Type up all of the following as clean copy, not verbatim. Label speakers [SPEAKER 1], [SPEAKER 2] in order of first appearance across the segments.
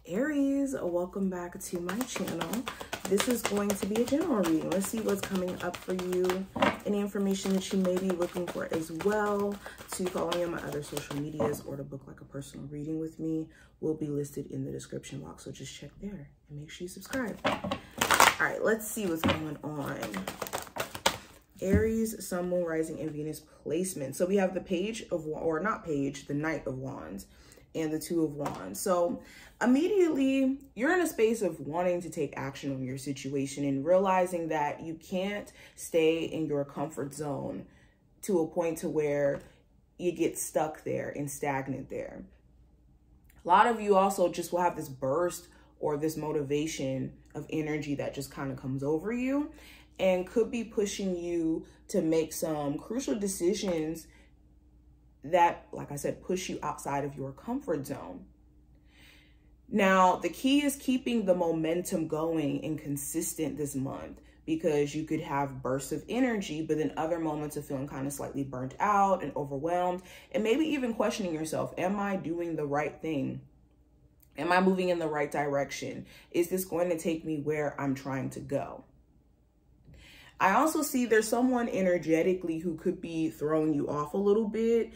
[SPEAKER 1] Aries, welcome back to my channel. This is going to be a general reading. Let's see what's coming up for you. Any information that you may be looking for as well. To follow me on my other social medias or to book like a personal reading with me will be listed in the description box. So just check there and make sure you subscribe. All right, let's see what's going on. Aries, Sun, Moon, Rising, and Venus placement. So we have the Page of, or not Page, the Knight of Wands and the Two of Wands. So immediately you're in a space of wanting to take action on your situation and realizing that you can't stay in your comfort zone to a point to where you get stuck there and stagnant there. A lot of you also just will have this burst or this motivation of energy that just kind of comes over you and could be pushing you to make some crucial decisions that, like I said, push you outside of your comfort zone. Now, the key is keeping the momentum going and consistent this month, because you could have bursts of energy, but then other moments of feeling kind of slightly burnt out and overwhelmed, and maybe even questioning yourself, am I doing the right thing? Am I moving in the right direction? Is this going to take me where I'm trying to go? I also see there's someone energetically who could be throwing you off a little bit.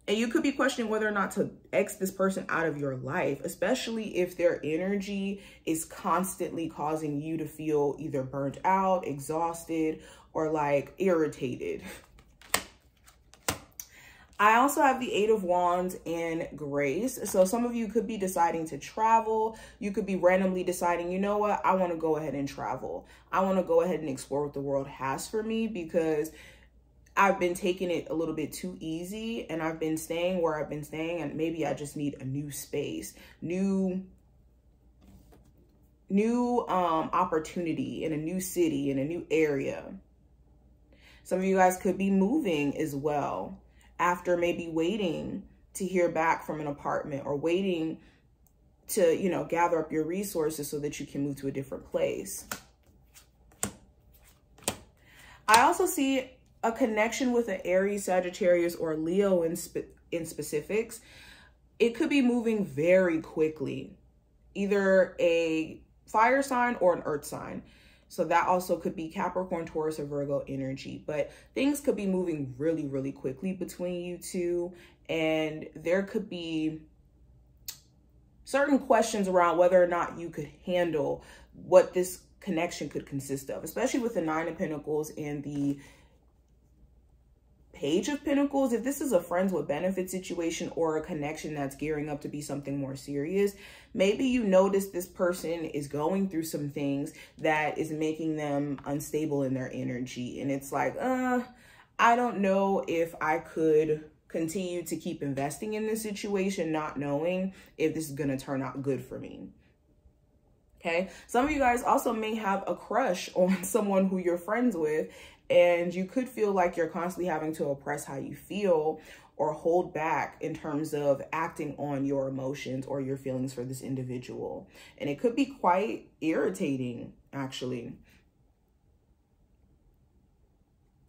[SPEAKER 1] And you could be questioning whether or not to X this person out of your life, especially if their energy is constantly causing you to feel either burnt out, exhausted, or like irritated. I also have the Eight of Wands and Grace. So some of you could be deciding to travel. You could be randomly deciding, you know what, I want to go ahead and travel. I want to go ahead and explore what the world has for me, because I've been taking it a little bit too easy and I've been staying where I've been staying, and maybe I just need a new space, new opportunity in a new city, in a new area. Some of you guys could be moving as well, after maybe waiting to hear back from an apartment or waiting to, you know, gather up your resources so that you can move to a different place. I also see a connection with an Aries, Sagittarius, or Leo in specifics. It could be moving very quickly, either a fire sign or an earth sign. So that also could be Capricorn, Taurus, or Virgo energy, but things could be moving really, really quickly between you two. And there could be certain questions around whether or not you could handle what this connection could consist of, especially with the Nine of Pentacles and the Page of Pentacles. If this is a friends with benefit situation or a connection that's gearing up to be something more serious, maybe you notice this person is going through some things that is making them unstable in their energy. And it's like, I don't know if I could continue to keep investing in this situation, not knowing if this is going to turn out good for me. Okay. Some of you guys also may have a crush on someone who you're friends with, and you could feel like you're constantly having to oppress how you feel or hold back in terms of acting on your emotions or your feelings for this individual. And it could be quite irritating, actually.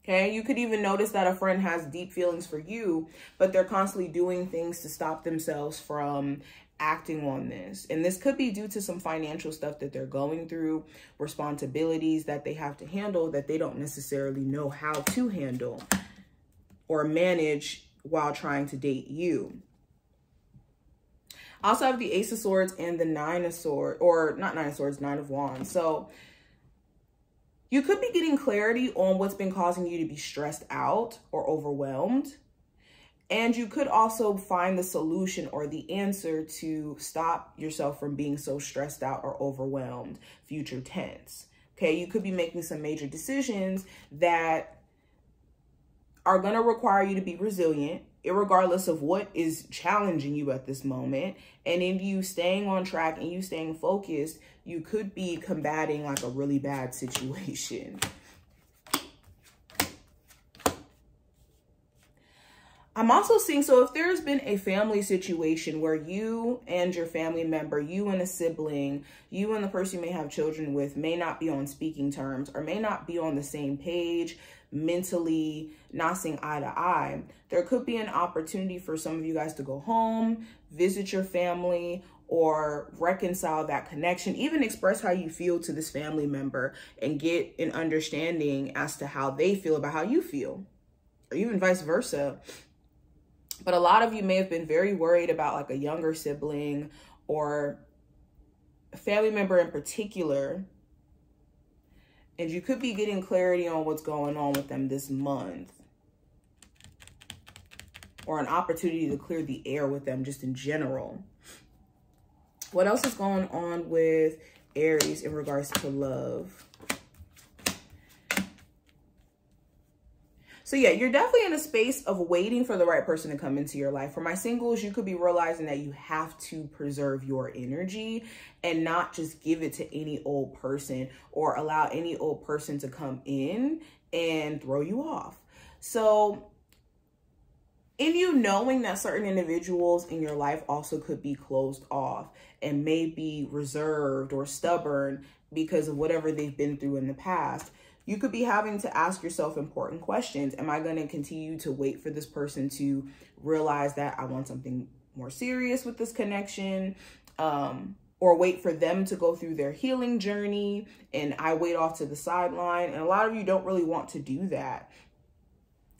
[SPEAKER 1] Okay, you could even notice that a friend has deep feelings for you, but they're constantly doing things to stop themselves from acting on this. And this could be due to some financial stuff that they're going through, responsibilities that they have to handle that they don't necessarily know how to handle or manage while trying to date you. I also have the Ace of Swords and the Nine of Swords, or not Nine of Swords, Nine of Wands. So you could be getting clarity on what's been causing you to be stressed out or overwhelmed. And you could also find the solution or the answer to stop yourself from being so stressed out or overwhelmed, future tense. Okay, you could be making some major decisions that are going to require you to be resilient, irregardless of what is challenging you at this moment. And in you staying on track and you staying focused, you could be combating like a really bad situation. I'm also seeing, so if there's been a family situation where you and your family member, you and a sibling, you and the person you may have children with may not be on speaking terms or may not be on the same page, mentally not seeing eye to eye, there could be an opportunity for some of you guys to go home, visit your family or reconcile that connection, even express how you feel to this family member and get an understanding as to how they feel about how you feel, or even vice versa. But a lot of you may have been very worried about like a younger sibling or a family member in particular, and you could be getting clarity on what's going on with them this month, or an opportunity to clear the air with them just in general. What else is going on with Aries in regards to love? So yeah, you're definitely in a space of waiting for the right person to come into your life. For my singles, you could be realizing that you have to preserve your energy and not just give it to any old person or allow any old person to come in and throw you off. So in you knowing that certain individuals in your life also could be closed off and may be reserved or stubborn because of whatever they've been through in the past, you could be having to ask yourself important questions. Am I going to continue to wait for this person to realize that I want something more serious with this connection? Or wait for them to go through their healing journey and I wait off to the sideline? And a lot of you don't really want to do that,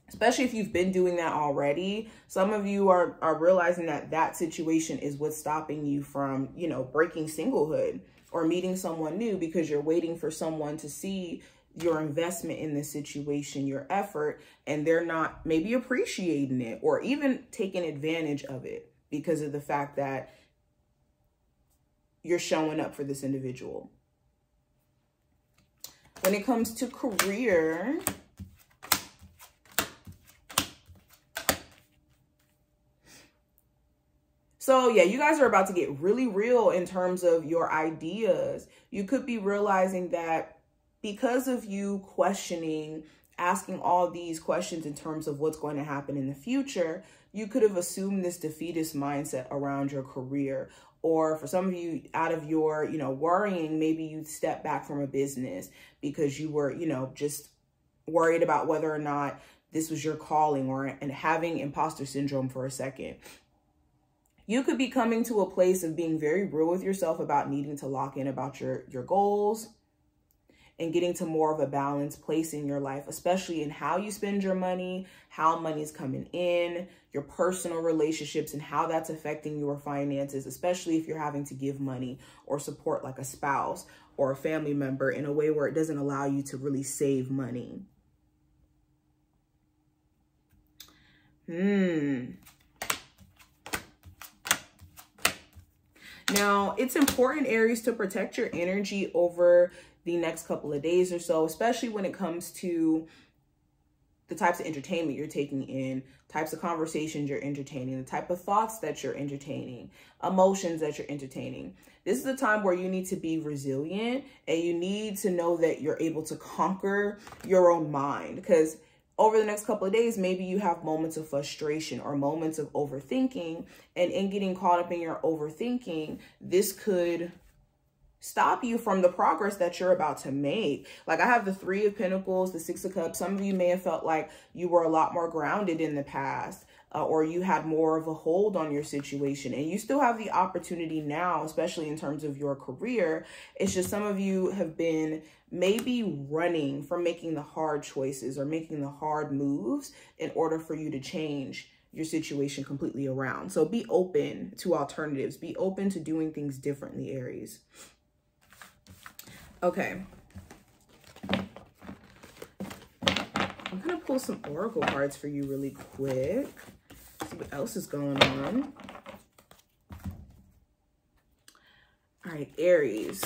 [SPEAKER 1] especially if you've been doing that already. Some of you are realizing that that situation is what's stopping you from, you know, breaking singlehood or meeting someone new, because you're waiting for someone to see your investment in this situation, your effort, and they're not maybe appreciating it or even taking advantage of it because of the fact that you're showing up for this individual. When it comes to career, so yeah, you guys are about to get really real in terms of your ideas. You could be realizing that because of you questioning, asking all these questions in terms of what's going to happen in the future, you could have assumed this defeatist mindset around your career. Or for some of you, out of your, you know, worrying, maybe you step back from a business because you were, you know, just worried about whether or not this was your calling, and having imposter syndrome for a second. You could be coming to a place of being very real with yourself about needing to lock in about your goals and getting to more of a balanced place in your life, especially in how you spend your money, how money's coming in, your personal relationships, and how that's affecting your finances, especially if you're having to give money or support like a spouse or a family member in a way where it doesn't allow you to really save money. Now, it's important, Aries, to protect your energy over the next couple of days or so, especially when it comes to the types of entertainment you're taking in, types of conversations you're entertaining, the type of thoughts that you're entertaining, emotions that you're entertaining. This is a time where you need to be resilient and you need to know that you're able to conquer your own mind, because over the next couple of days, maybe you have moments of frustration or moments of overthinking, and in getting caught up in your overthinking, this could stop you from the progress that you're about to make. Like I have the 3 of Pentacles, the 6 of Cups. Some of you may have felt like you were a lot more grounded in the past, or you had more of a hold on your situation, and you still have the opportunity now, especially in terms of your career. It's just some of you have been maybe running from making the hard choices or making the hard moves in order for you to change your situation completely around. So be open to alternatives. Be open to doing things differently, Aries. Okay. I'm going to pull some oracle cards for you really quick. See what else is going on. All right, Aries.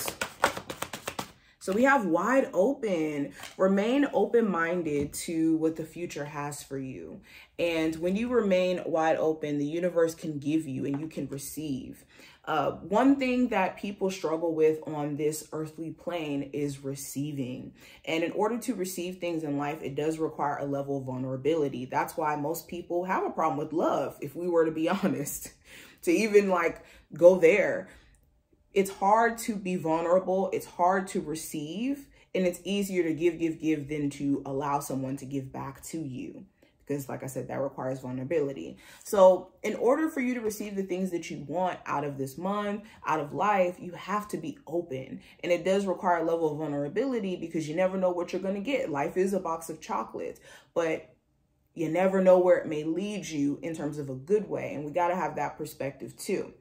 [SPEAKER 1] So we have wide open. Remain open-minded to what the future has for you. And when you remain wide open, the universe can give you and you can receive. One thing that people struggle with on this earthly plane is receiving. And in order to receive things in life, it does require a level of vulnerability. That's why most people have a problem with love, if we were to be honest, to even like go there. It's hard to be vulnerable. It's hard to receive. And it's easier to give than to allow someone to give back to you, because like I said, that requires vulnerability. So in order for you to receive the things that you want out of this month, out of life, you have to be open. And it does require a level of vulnerability because you never know what you're going to get. Life is a box of chocolates, but you never know where it may lead you in terms of a good way. And we got to have that perspective too.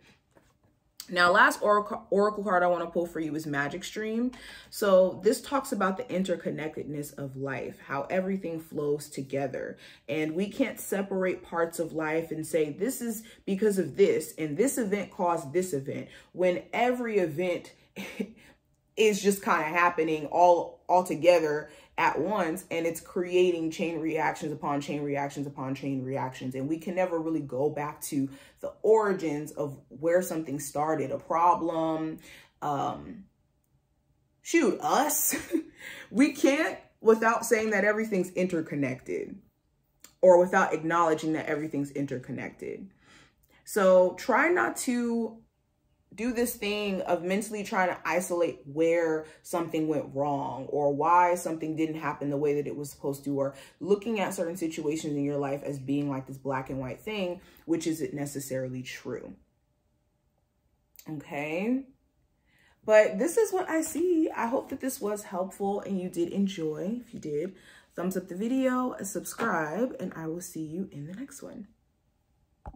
[SPEAKER 1] Now, last oracle card I want to pull for you is Magic Stream. So this talks about the interconnectedness of life, how everything flows together. And we can't separate parts of life and say, this is because of this, and this event caused this event, when every event is just kind of happening all together at once, and it's creating chain reactions upon chain reactions upon chain reactions. And we can never really go back to the origins of where something started, a problem, us. We can't without saying that everything's interconnected, or without acknowledging that everything's interconnected. So try not to do this thing of mentally trying to isolate where something went wrong or why something didn't happen the way that it was supposed to, or looking at certain situations in your life as being like this black and white thing, which isn't necessarily true. Okay. But this is what I see. I hope that this was helpful and you did enjoy. If you did, thumbs up the video, subscribe, and I will see you in the next one.